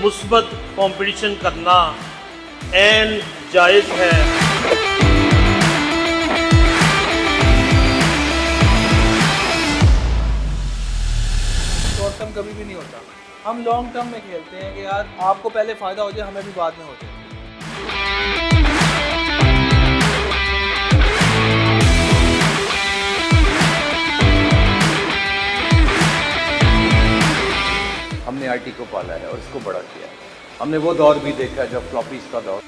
मुस्बत कंपटीशन करना ऐन जायज़ है। शॉर्ट टर्म कभी भी नहीं होता, हम लॉन्ग टर्म में खेलते हैं कि यार आपको पहले फ़ायदा हो जाए, हमें भी बाद में हो जाए। हमने आईटी को पाला है और इसको बड़ा किया है। हमने वो दौर भी देखा है जब फ्लॉपीज का दौर